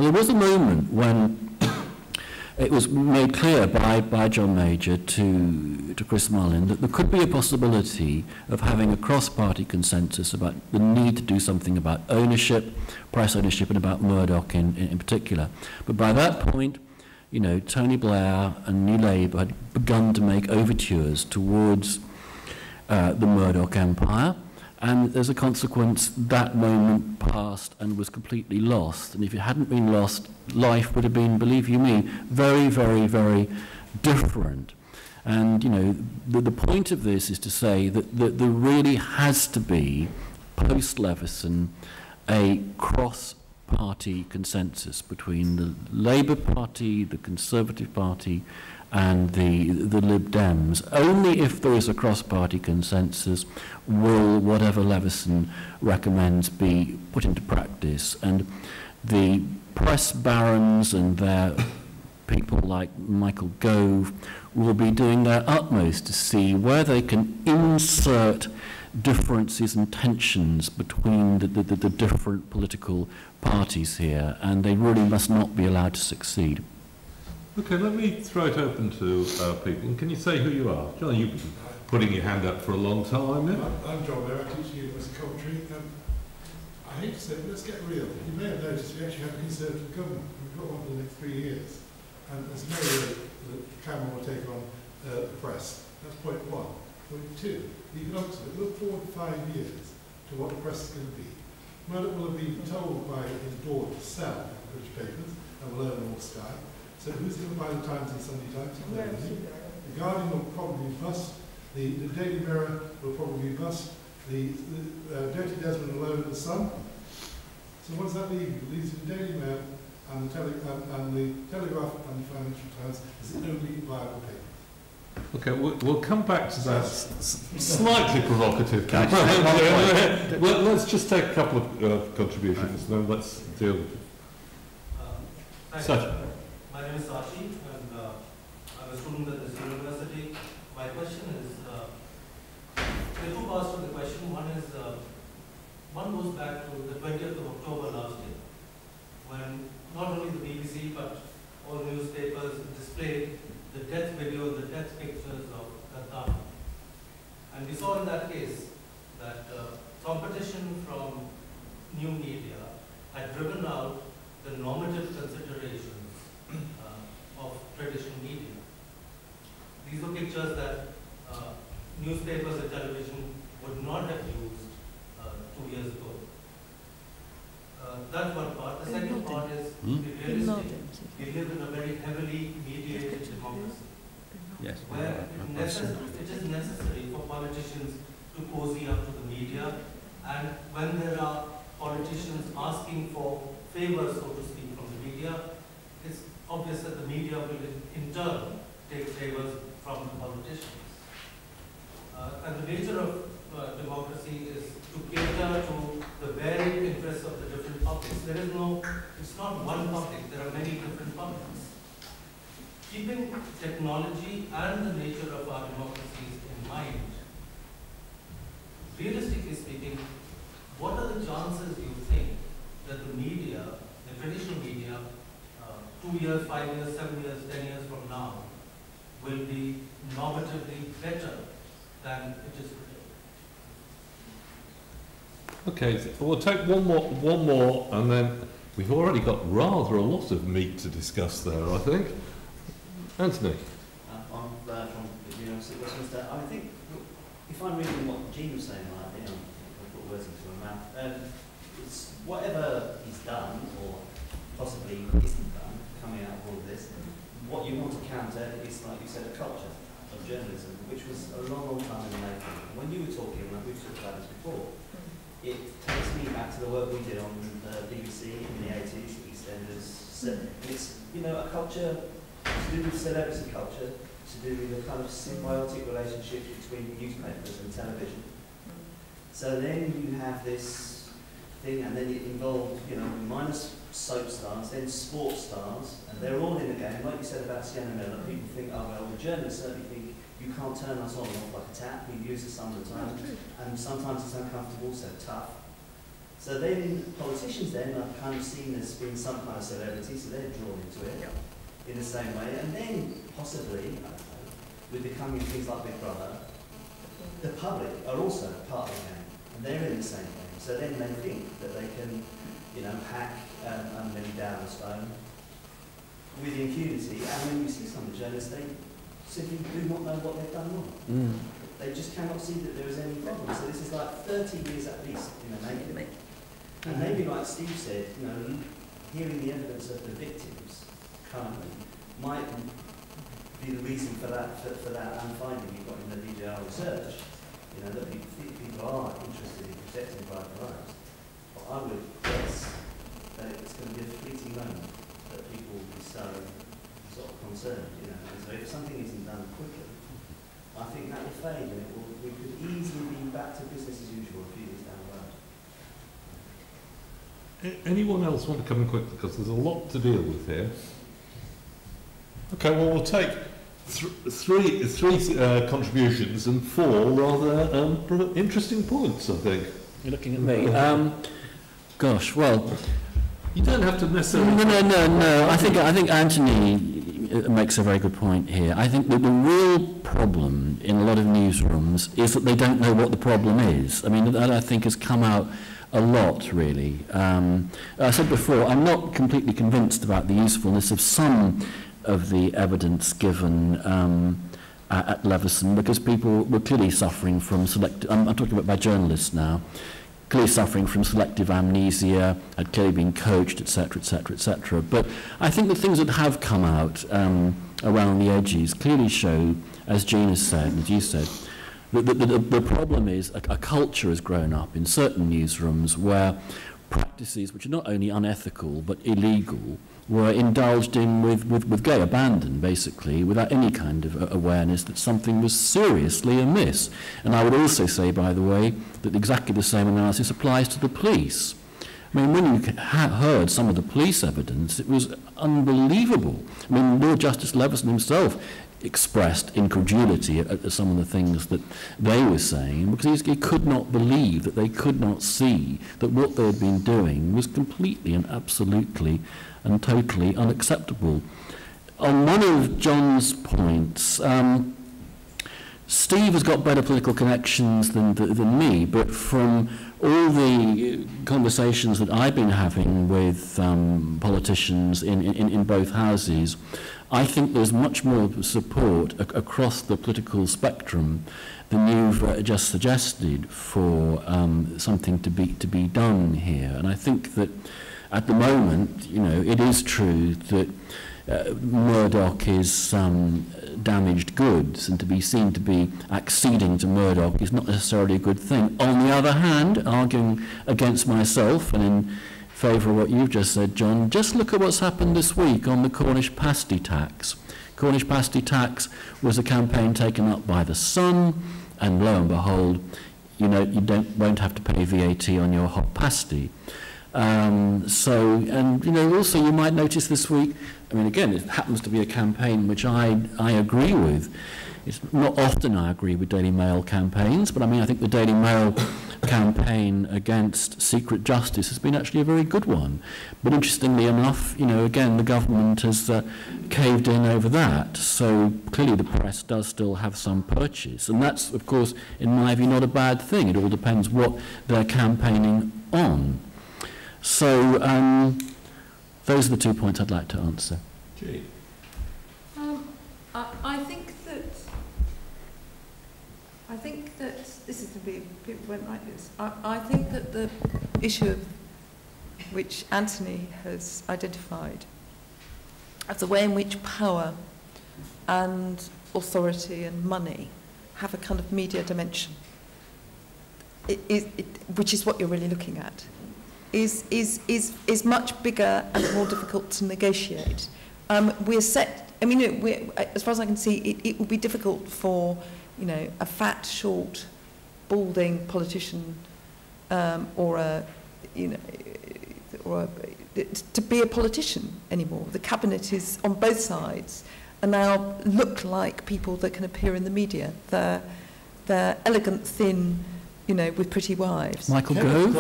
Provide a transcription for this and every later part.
So there was a moment when it was made clear by John Major to Chris Mullin that there could be a possibility of having a cross-party consensus about the need to do something about ownership, press ownership, and about Murdoch in particular. But by that point, you know, Tony Blair and New Labour had begun to make overtures towards the Murdoch empire, and as a consequence, that moment passed and was completely lost. And if it hadn't been lost, life would have been, believe you me, very, very, very different. And, you know, the point of this is to say that there really has to be, post-Leveson, a cross-party consensus between the Labour Party, the Conservative Party, and the Lib Dems. Only if there is a cross-party consensus will whatever Leveson recommends be put into practice. And the press barons and their people like Michael Gove will be doing their utmost to see where they can insert differences and tensions between the different political parties here, and they really must not be allowed to succeed. Okay, let me throw it open to people. And can you say who you are? John, you've been putting your hand up for a long time, yeah? I'm John Mayer, I teach at University of Coventry. I hate to say it, but let's get real. You may have noticed we actually have a Conservative government. We've got one for the next 3 years. And there's no way that Cameron will take on the press. That's point one. Point two, the economics of it. Look forward 5 years to what the press is going to be. Murdoch will have been told by his board to sell British papers and will earn more Sky. So who's going to buy the Times and Sunday Times? The Guardian will probably bust. The Daily Mirror will probably bust. The Dirty Desmond will own the Sun. So what does that leave? It leaves the Daily Mail and the Telegraph and the Financial Times as the only viable paper. Okay, we'll come back to that slightly provocative. Well, let's just take a couple of contributions, then let's deal with it. My name is Sachi, and I'm a student at this university. My question is, there are two parts to the question. One goes back to the 20th of October last year, when not only the BBC but all newspapers displayed the death video, the death pictures of Gaddafi. And we saw in that case that competition from new media had driven out the normative considerations of traditional media. These were pictures that newspapers and television would not have used 2 years ago. That's one part. The second part is be realistic. We live in a very heavily mediated democracy, Yes. where it is necessary for politicians to cozy up to the media, and when there are politicians asking for favors, so to speak, from the media, it's obvious that the media will in turn take favors from the politicians. And the nature of democracy is to cater to the varied interests of the different publics. It's not one public, there are many different publics. Keeping technology and the nature of our democracies in mind, realistically speaking, what are the chances you think that the media, the traditional media, 2 years, 5 years, 7 years, 10 years from now, will be normatively better than it is today? Okay, so we'll take one more, and then we've already got rather a lot of meat to discuss there, I think. Anthony. I'm from the University of Westminster. I think, if I'm reading what Jean was saying, I put words into my mouth. It's whatever is done, or possibly isn't done, coming out of all of this, what you want to counter is, like you said, a culture of journalism, which was a long, long time in the making. When you were talking, and we've talked about this before, it takes me back to the work we did on the BBC in the 80s, EastEnders. It's, a culture to do with celebrity culture, to do with the kind of symbiotic relationship between newspapers and television. So then you have this thing, and then it involved, minus soap stars, then sports stars, and they're all in the game. Like you said about Sienna Miller, people think, oh well, the journalists certainly think you can't turn us on and off like a tap. We use it some of the time, and sometimes it's uncomfortable, so tough. So then politicians then are kind of seen as being some kind of celebrity, so they're drawn into it in the same way. And then possibly, I don't know, with becoming things like Big Brother, the public are also part of the game, and they're in the same game. So then they think that they can, you know, hack Unmany down a stone with impunity. And when you see some of the journalists, they simply do not know what they've done wrong. They just cannot see that there is any problem. So this is like 30 years at least in the making. And maybe like Steve said, you know, hearing the evidence of the victims currently might be the reason for that finding you've got in the DJR research. You know, that people are interested in protecting private lives. But I would guess that it's going to be a fleeting moment that people will be so sort of concerned, you know. And so if something isn't done quickly, I think that will fade, and we could easily be back to business as usual a few years down the road. Anyone else want to come in quickly? Because there's a lot to deal with here. Okay, well, we'll take three contributions and four rather interesting points, I think. You're looking at me. Gosh, well... You don't have to necessarily... No. I think Anthony makes a very good point here. I think that the real problem in a lot of newsrooms is that they don't know what the problem is. I mean, that I think has come out a lot, really. I said before, I'm not completely convinced about the usefulness of some of the evidence given at Leveson, because people were clearly suffering from I'm talking about by journalists now, clearly suffering from selective amnesia, had clearly been coached, etc., etc., etc. But I think the things that have come out around the edges clearly show, as Jean has said, and as you said, that the problem is a culture has grown up in certain newsrooms where practices which are not only unethical but illegal were indulged in with gay abandon, basically, without any kind of awareness that something was seriously amiss. And I would also say, by the way, that exactly the same analysis applies to the police. I mean, when you heard some of the police evidence, it was unbelievable. I mean, Lord Justice Leveson himself expressed incredulity at some of the things that they were saying, because he could not believe that they could not see that what they had been doing was completely and absolutely and totally unacceptable. On one of John's points, Steve has got better political connections than me, but from all the conversations that I've been having with politicians in both houses, I think there's much more support across the political spectrum than you've just suggested for something to be done here. And I think that at the moment, you know, it is true that Murdoch is damaged goods, and to be seen to be acceding to Murdoch is not necessarily a good thing. On the other hand, arguing against myself and in favour of what you've just said, John, just look at what's happened this week on the Cornish pasty tax. Cornish pasty tax was a campaign taken up by The Sun, and lo and behold, you know, you won't have to pay VAT on your hot pasty. And you know, also you might notice this week, I mean, again, it happens to be a campaign which I agree with. It's not often I agree with Daily Mail campaigns, but I mean, I think the Daily Mail campaign against secret justice has been actually a very good one. But interestingly enough, you know, again, the government has caved in over that. So clearly the press does still have some purchase. And that's, of course, in my view, not a bad thing. It all depends what they're campaigning on. So those are the 2 points I'd like to answer. Gee. I think that this is going to be people went like this. I think that the issue of which Anthony has identified as the way in which power and authority and money have a kind of media dimension, which is what you're really looking at, is much bigger and more difficult to negotiate. We're set. I mean, as far as I can see, it will be difficult for, you know, a fat, short, balding politician, or a, you know, to be a politician anymore. The cabinet is on both sides, and now look like people that can appear in the media. They're elegant, thin, you know, with pretty wives. Michael Gove?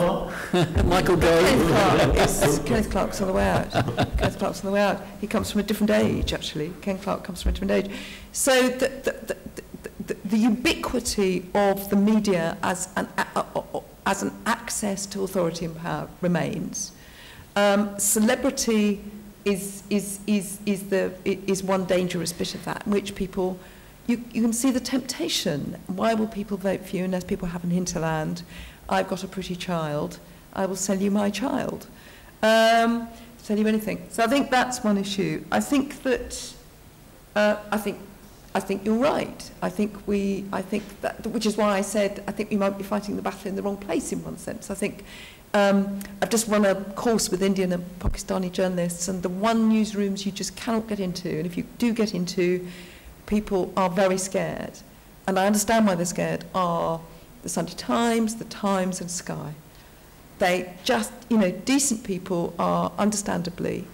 Michael Gove? Kenneth Clark's on the way out. Kenneth Clark's on the way out. He comes from a different age, actually. Ken Clark comes from a different age. So the ubiquity of the media as an access to authority and power remains. Celebrity is one dangerous bit of that, in which people, you can see the temptation. Why will people vote for you unless people have an hinterland? I've got a pretty child. I will sell you my child. Sell you anything. So I think that's one issue. I think that I think you're right. I think that, which is why I said I think we might be fighting the battle in the wrong place in one sense. I think I've just run a course with Indian and Pakistani journalists, and the one newsrooms you just cannot get into, and if you do get into, people are very scared. And I understand why they're scared, are the Sunday Times, the Times and Sky. They just, you know, decent people are understandably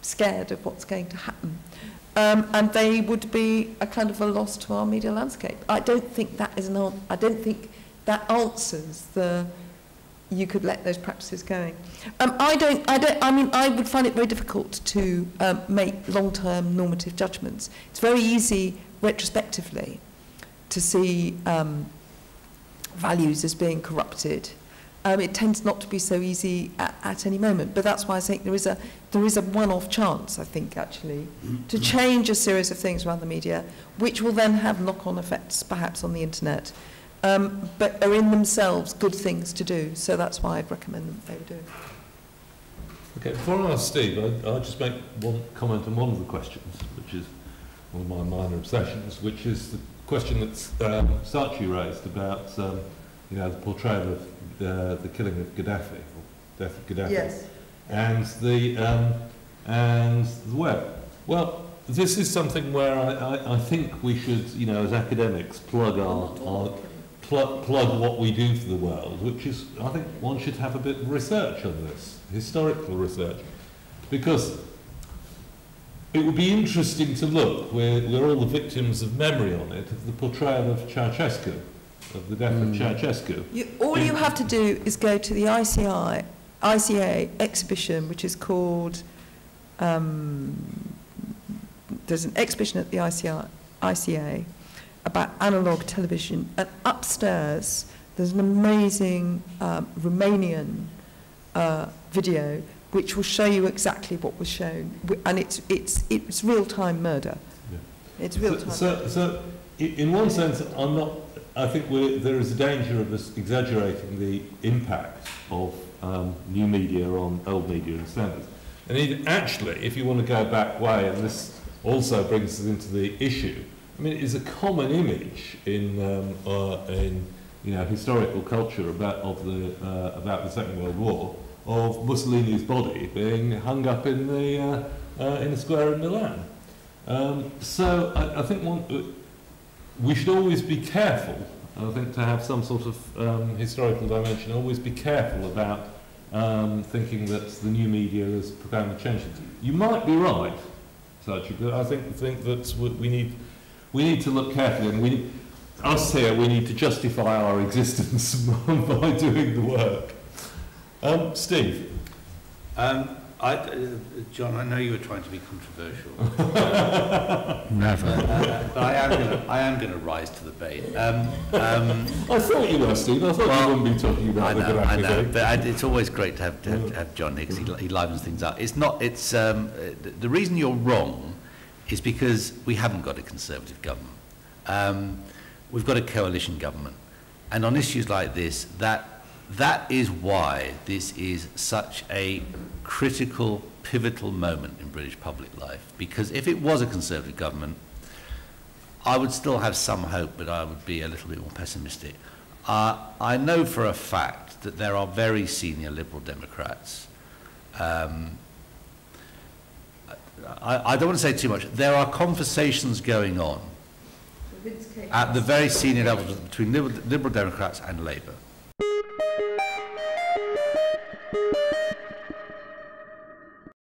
scared of what's going to happen. And they would be a kind of a loss to our media landscape. I don't think that is I don't think that answers the you could let those practices going. I mean, I would find it very difficult to make long-term normative judgments. It's very easy retrospectively to see values as being corrupted. It tends not to be so easy at any moment, but that's why I think there is a one-off chance, I think, actually, to change a series of things around the media, which will then have knock-on effects, perhaps, on the internet, but are in themselves good things to do. So that's why I'd recommend them they would do. Okay, before I ask Steve, I'll just make one comment on one of the questions, which is one of my minor obsessions, which is the question that Saatchi raised about, you know, the portrayal of the killing of Gaddafi, or death of Gaddafi, yes, and the web. Well, this is something where I think we should, you know, as academics, plug what we do for the world, which is, I think one should have a bit of research on this, historical research, because it would be interesting to look, we're all the victims of memory on it, of the portrayal of Ceausescu, of the death of Ceausescu. All you have to do is go to the ICA exhibition, which is called, there's an exhibition at the ICA about analogue television, and upstairs there's an amazing Romanian video which will show you exactly what was shown, and it's real-time murder. Yeah. It's real-time. So in one sense, I think there is a danger of us exaggerating the impact of new media on old media and standards. And even actually, if you want to go back way, and this also brings us into the issue, I mean, it is a common image in you know, historical culture about the Second World War of Mussolini's body being hung up in a square in Milan. So I think we should always be careful, I think, to have some sort of historical dimension, always be careful about thinking that the new media has profoundly changed it. You might be right, Saatchi, but I think that we need to look carefully, and us here, we need to justify our existence by doing the work. Steve? John, I know you were trying to be controversial. Never. But I am going to rise to the bait. I thought you were, Steve. I thought you wouldn't be talking about the Gaddafi. I know, but it's always great to have John here, because he livens things up. It's not. It's the reason you're wrong is because we haven't got a Conservative government. We've got a coalition government, and on issues like this, that is why this is such a critical, pivotal moment in British public life. Because if it was a Conservative government, I would still have some hope, but I would be a little bit more pessimistic. I know for a fact that there are very senior Liberal Democrats. I don't want to say too much. There are conversations going on at the very senior levels between Liberal Democrats and Labour.